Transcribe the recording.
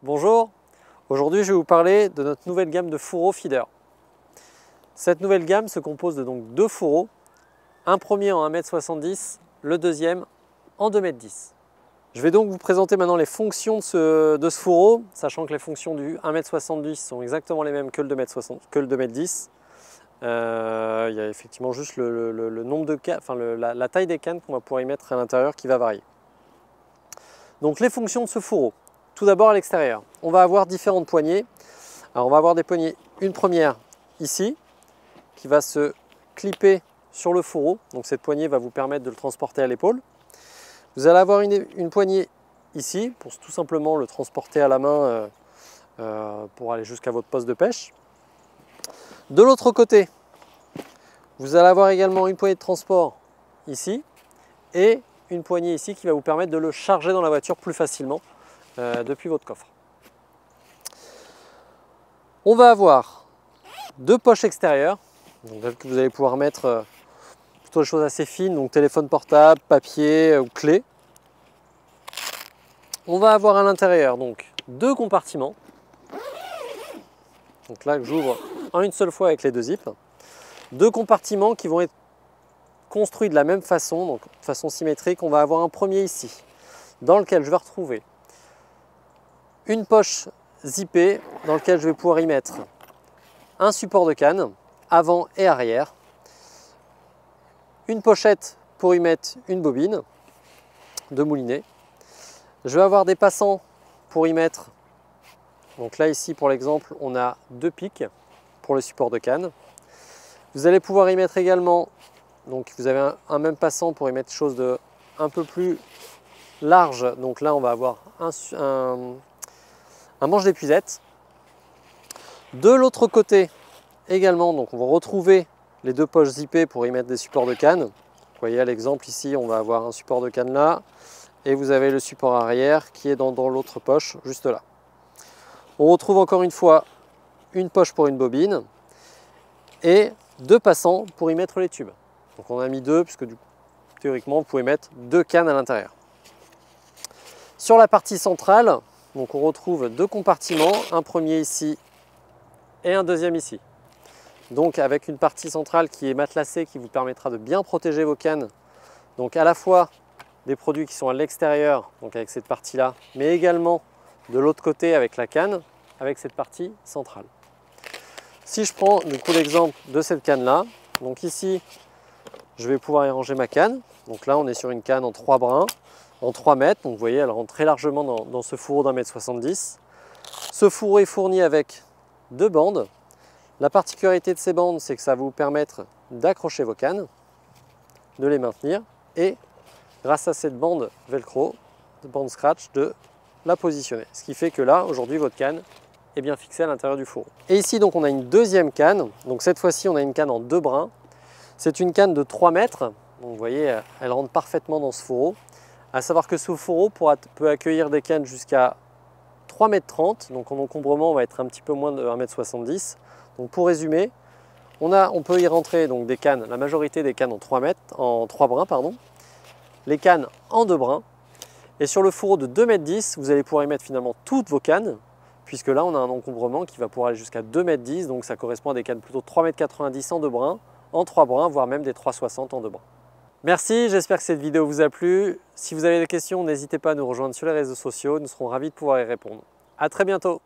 Bonjour, aujourd'hui je vais vous parler de notre nouvelle gamme de fourreaux feeder. Cette nouvelle gamme se compose de donc deux fourreaux, un premier en 1,70 m, le deuxième en 2,10 m. Je vais donc vous présenter maintenant les fonctions de ce fourreau, sachant que les fonctions du 1,70 m sont exactement les mêmes que le 2,10 m. Il y a effectivement juste le nombre de cannes, enfin la taille des cannes qu'on va pouvoir y mettre à l'intérieur qui va varier. Donc les fonctions de ce fourreau. Tout d'abord à l'extérieur, on va avoir différentes poignées. Alors on va avoir des poignées, une première ici, qui va se clipper sur le fourreau. Donc cette poignée va vous permettre de le transporter à l'épaule. Vous allez avoir une poignée ici, pour tout simplement le transporter à la main pour aller jusqu'à votre poste de pêche. De l'autre côté, vous allez avoir également une poignée de transport ici et une poignée ici qui va vous permettre de le charger dans la voiture plus facilement depuis votre coffre. On va avoir deux poches extérieures, donc que vous allez pouvoir mettre plutôt des choses assez fines, donc téléphone portable, papier ou clé. On va avoir à l'intérieur donc deux compartiments. Donc là que j'ouvre en une seule fois avec les deux zips. Deux compartiments qui vont être construits de la même façon, donc de façon symétrique. On va avoir un premier ici, dans lequel je vais retrouver une poche zippée, dans lequel je vais pouvoir y mettre un support de canne, avant et arrière, une pochette pour y mettre une bobine de moulinet. Je vais avoir des passants pour y mettre, donc là ici pour l'exemple, on a deux pics pour le support de canne. Vous allez pouvoir y mettre également, donc vous avez un même passant pour y mettre quelque chose de un peu plus large. Donc là on va avoir un manche d'épuisette. De l'autre côté également, donc on va retrouver les deux poches zippées pour y mettre des supports de canne. Vous voyez à l'exemple ici, on va avoir un support de canne là, et vous avez le support arrière qui est dans l'autre poche, juste là. On retrouve encore une fois une poche pour une bobine et deux passants pour y mettre les tubes. Donc on a mis deux, puisque théoriquement vous pouvez mettre deux cannes à l'intérieur. Sur la partie centrale, donc on retrouve deux compartiments, un premier ici et un deuxième ici. Donc avec une partie centrale qui est matelassée, qui vous permettra de bien protéger vos cannes, donc à la fois des produits qui sont à l'extérieur, donc avec cette partie-là, mais également de l'autre côté avec la canne, avec cette partie centrale. Si je prends du coup l'exemple de cette canne-là, donc ici, je vais pouvoir y ranger ma canne. Donc là, on est sur une canne en 3 brins, en 3 mètres. Donc vous voyez, elle rentre très largement dans ce fourreau d'1,70 m. Ce fourreau est fourni avec deux bandes. La particularité de ces bandes, c'est que ça va vous permettre d'accrocher vos cannes, de les maintenir et grâce à cette bande velcro, bande scratch, de la positionner. Ce qui fait que là, aujourd'hui, votre canne est bien fixée à l'intérieur du fourreau. Et ici, donc, on a une deuxième canne. Donc cette fois-ci, on a une canne en 2 brins. C'est une canne de 3 mètres. Donc, vous voyez, elle rentre parfaitement dans ce fourreau. À savoir que ce fourreau peut accueillir des cannes jusqu'à 3,30 m. Donc en encombrement, on va être un petit peu moins de 1,70 m. Donc pour résumer, on peut y rentrer donc des cannes, la majorité des cannes en 3 brins, pardon, les cannes en 2 brins. Et sur le fourreau de 2,10 m, vous allez pouvoir y mettre finalement toutes vos cannes, puisque là on a un encombrement qui va pouvoir aller jusqu'à 2,10 m, donc ça correspond à des cannes plutôt 3,90 m en 2 brins, en 3 brins, voire même des 3,60 m en 2 brins. Merci, j'espère que cette vidéo vous a plu. Si vous avez des questions, n'hésitez pas à nous rejoindre sur les réseaux sociaux, nous serons ravis de pouvoir y répondre. À très bientôt.